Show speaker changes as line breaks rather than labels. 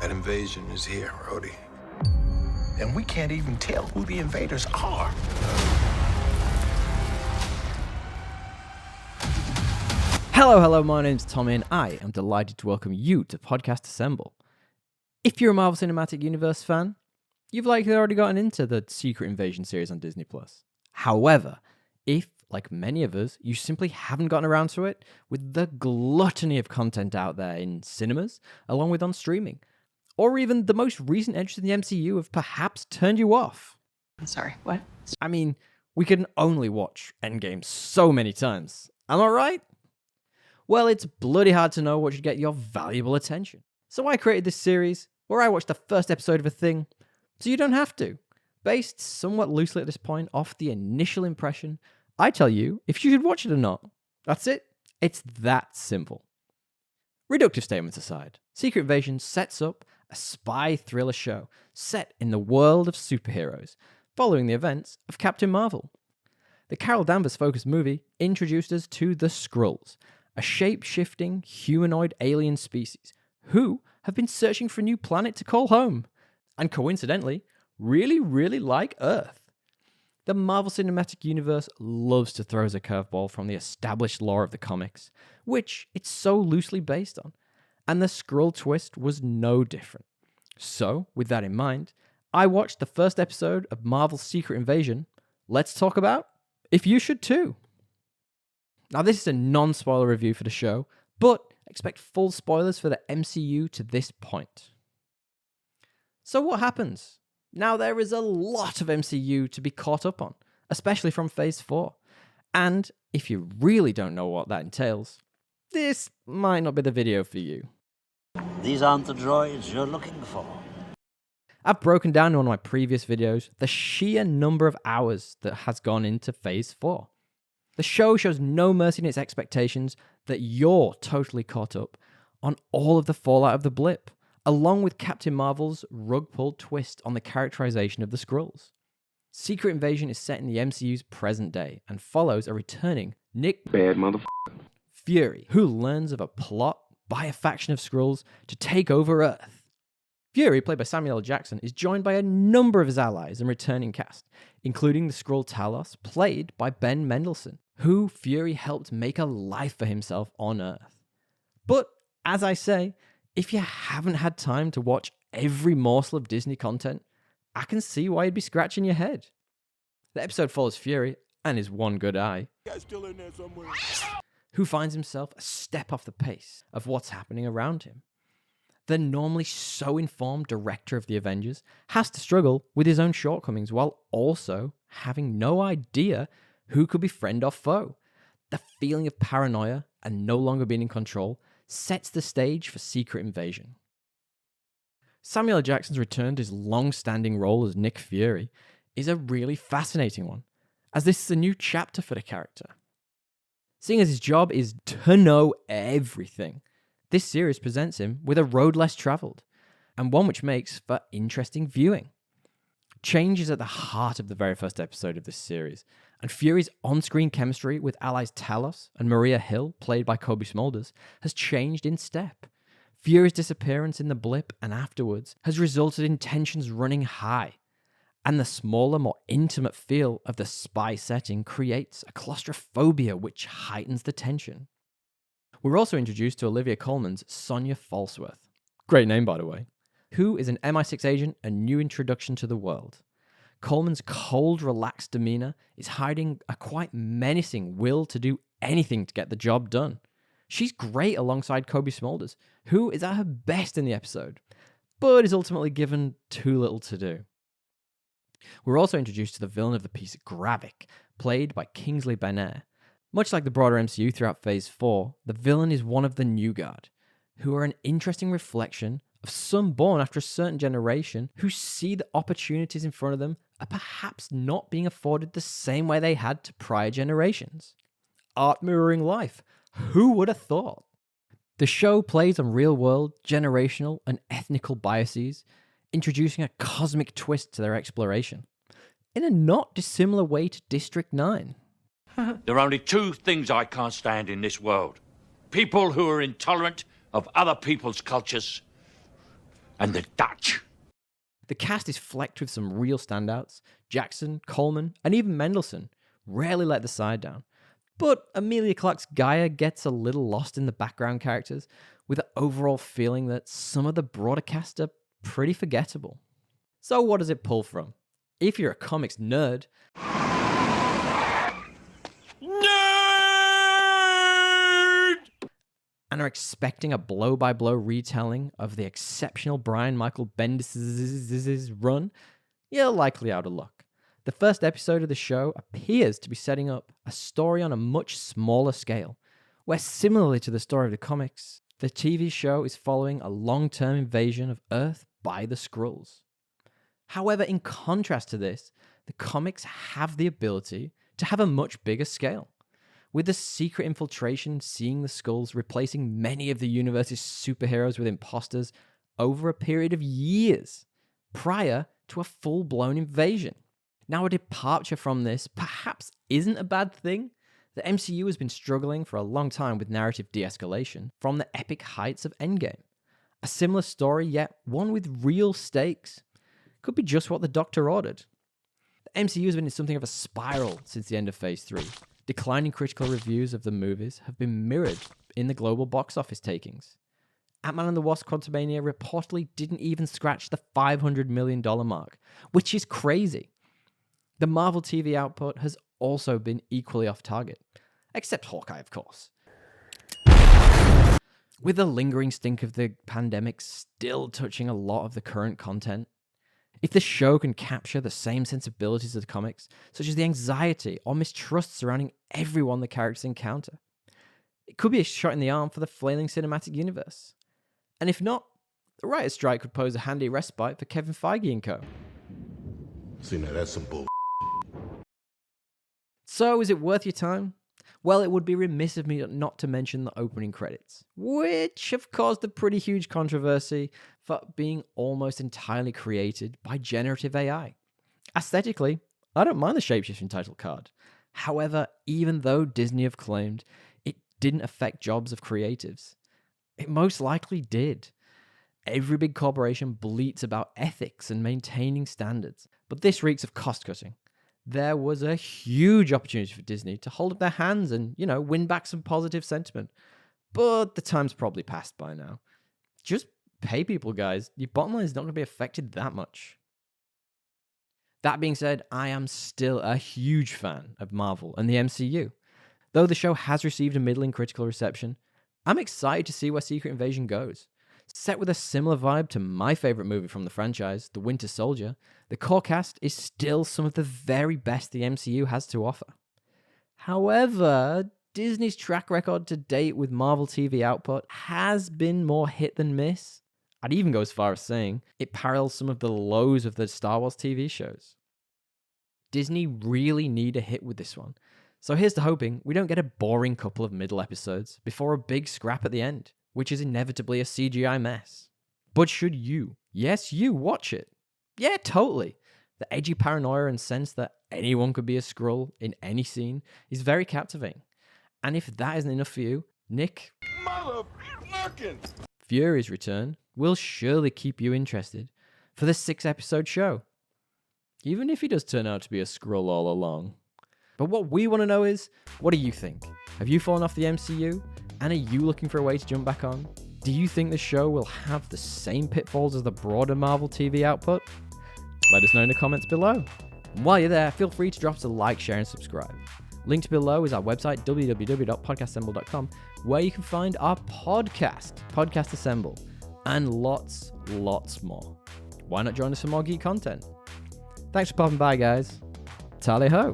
That invasion is here, Rhodey. And we can't even tell who the invaders are.
Hello, my name's Tommy and I am delighted to welcome you to Podcast Assemble. If you're a Marvel Cinematic Universe fan, you've likely already gotten into the Secret Invasion series on Disney+. However, if, like many of us, you simply haven't gotten around to it, with the gluttony of content out there in cinemas, along with on streaming, or even the most recent entries in the MCU have perhaps turned you off.
I'm sorry, what?
I mean, we can only watch Endgame so many times. Am I right? Well, it's bloody hard to know what should get your valuable attention. So I created this series where I watch the first episode of a thing, so you don't have to. Based somewhat loosely at this point off the initial impression, I tell you if you should watch it or not. That's it. It's that simple. Reductive statements aside, Secret Invasion sets up a spy thriller show set in the world of superheroes, following the events of Captain Marvel. The Carol Danvers-focused movie introduced us to the Skrulls, a shape-shifting humanoid alien species who have been searching for a new planet to call home, and coincidentally, really like Earth. The Marvel Cinematic Universe loves to throw us a curveball from the established lore of the comics, which it's so loosely based on, and the Skrull twist was no different. So, with that in mind, I watched the first episode of Marvel's Secret Invasion. Let's talk about if you should too. Now, this is a non-spoiler review for the show, but expect full spoilers for the MCU to this point. So what happens? Now, there is a lot of MCU to be caught up on, especially from Phase 4. And if you really don't know what that entails, this might not be the video for you.
These aren't the droids you're looking for.
I've broken down in one of my previous videos the sheer number of hours that has gone into Phase 4. The show shows no mercy in its expectations that you're totally caught up on all of the fallout of the blip, along with Captain Marvel's rug-pulled twist on the characterization of the Skrulls. Secret Invasion is set in the MCU's present day and follows a returning Nick Fury, who learns of a plot by a faction of Skrulls to take over Earth. Fury, played by Samuel L. Jackson, is joined by a number of his allies and returning cast, including the Skrull Talos, played by Ben Mendelsohn, who Fury helped make a life for himself on Earth. But, as I say, if you haven't had time to watch every morsel of Disney content, I can see why you'd be scratching your head. The episode follows Fury and his one good eye, who finds himself a step off the pace of what's happening around him. The normally so informed director of the Avengers has to struggle with his own shortcomings while also having no idea who could be friend or foe. The feeling of paranoia and no longer being in control sets the stage for Secret Invasion. Samuel L. Jackson's return to his long-standing role as Nick Fury is a really fascinating one, as this is a new chapter for the character. Seeing as his job is to know everything, this series presents him with a road less travelled, and one which makes for interesting viewing. Change is at the heart of the very first episode of this series, and Fury's on-screen chemistry with allies Talos and Maria Hill, played by Kobe Smulders, has changed in step. Fury's disappearance in the blip and afterwards has resulted in tensions running high, and the smaller, more intimate feel of the spy setting creates a claustrophobia which heightens the tension. We're also introduced to Olivia Colman's Sonya Falsworth, great name by the way, who is an MI6 agent and new introduction to the world. Coleman's cold, relaxed demeanor is hiding a quite menacing will to do anything to get the job done. She's great alongside Kobe Smulders, who is at her best in the episode, but is ultimately given too little to do. We're also introduced to the villain of the piece, Gravik, played by Kingsley Ben-Air. Much like the broader MCU throughout Phase 4, the villain is one of the New Guard, who are an interesting reflection of some born after a certain generation who see the opportunities in front of them are perhaps not being afforded the same way they had to prior generations. Art mirroring life. Who would have thought? The show plays on real-world, generational, and ethnical biases, introducing a cosmic twist to their exploration, in a not dissimilar way to District 9.
There are only two things I can't stand in this world. People who are intolerant of other people's cultures and the Dutch.
The cast is flecked with some real standouts. Jackson, Coleman, and even Mendelsohn rarely let the side down. But Emilia Clarke's Gaia gets a little lost in the background characters, with the overall feeling that some of the broader cast are pretty forgettable. So what does it pull from? If you're a comics nerd, and are expecting a blow-by-blow retelling of the exceptional Brian Michael Bendis' run, you're likely out of luck. The first episode of the show appears to be setting up a story on a much smaller scale, where similarly to the story of the comics, the TV show is following a long-term invasion of Earth by the Skrulls. However, in contrast to this, the comics have the ability to have a much bigger scale, with the secret infiltration seeing the Skrulls replacing many of the universe's superheroes with imposters over a period of years, prior to a full-blown invasion. Now, a departure from this perhaps isn't a bad thing. The MCU has been struggling for a long time with narrative de-escalation from the epic heights of Endgame. A similar story, yet one with real stakes, could be just what the Doctor ordered. The MCU has been in something of a spiral since the end of Phase 3. Declining critical reviews of the movies have been mirrored in the global box office takings. Ant-Man and the Wasp: Quantumania reportedly didn't even scratch the $500 million mark, which is crazy. The Marvel TV output has also been equally off target, except Hawkeye, of course. With the lingering stink of the pandemic still touching a lot of the current content, if the show can capture the same sensibilities of the comics, such as the anxiety or mistrust surrounding everyone the characters encounter, it could be a shot in the arm for the flailing cinematic universe. And if not, the writer's strike could pose a handy respite for Kevin Feige and co.
See, now that's some bull.
So, is it worth your time? Well, it would be remiss of me not to mention the opening credits, which have caused a pretty huge controversy for being almost entirely created by generative AI. Aesthetically, I don't mind the shapeshifting title card. However, even though Disney have claimed it didn't affect jobs of creatives, it most likely did. Every big corporation bleats about ethics and maintaining standards, but this reeks of cost-cutting. There was a huge opportunity for Disney to hold up their hands and, win back some positive sentiment. But the time's probably passed by now. Just pay people, guys. Your bottom line is not going to be affected that much. That being said, I am still a huge fan of Marvel and the MCU. Though the show has received a middling critical reception, I'm excited to see where Secret Invasion goes. Set with a similar vibe to my favorite movie from the franchise, The Winter Soldier, the core cast is still some of the very best the MCU has to offer. However, Disney's track record to date with Marvel TV output has been more hit than miss. I'd even go as far as saying it parallels some of the lows of the Star Wars TV shows. Disney really need a hit with this one. So here's to hoping we don't get a boring couple of middle episodes before a big scrap at the end, which is inevitably a CGI mess. But should you, yes you, watch it? Yeah, totally. The edgy paranoia and sense that anyone could be a Skrull in any scene is very captivating. And if that isn't enough for you, Nick Fury's return will surely keep you interested for the 6-episode show. Even if he does turn out to be a Skrull all along. But what we want to know is, what do you think? Have you fallen off the MCU? And are you looking for a way to jump back on? Do you think the show will have the same pitfalls as the broader Marvel TV output? Let us know in the comments below. And while you're there, feel free to drop us a like, share, and subscribe. Linked below is our website, www.podcastassemble.com, where you can find our podcast, Podcast Assemble, and lots more. Why not join us for more geek content? Thanks for popping by, guys. Tally ho!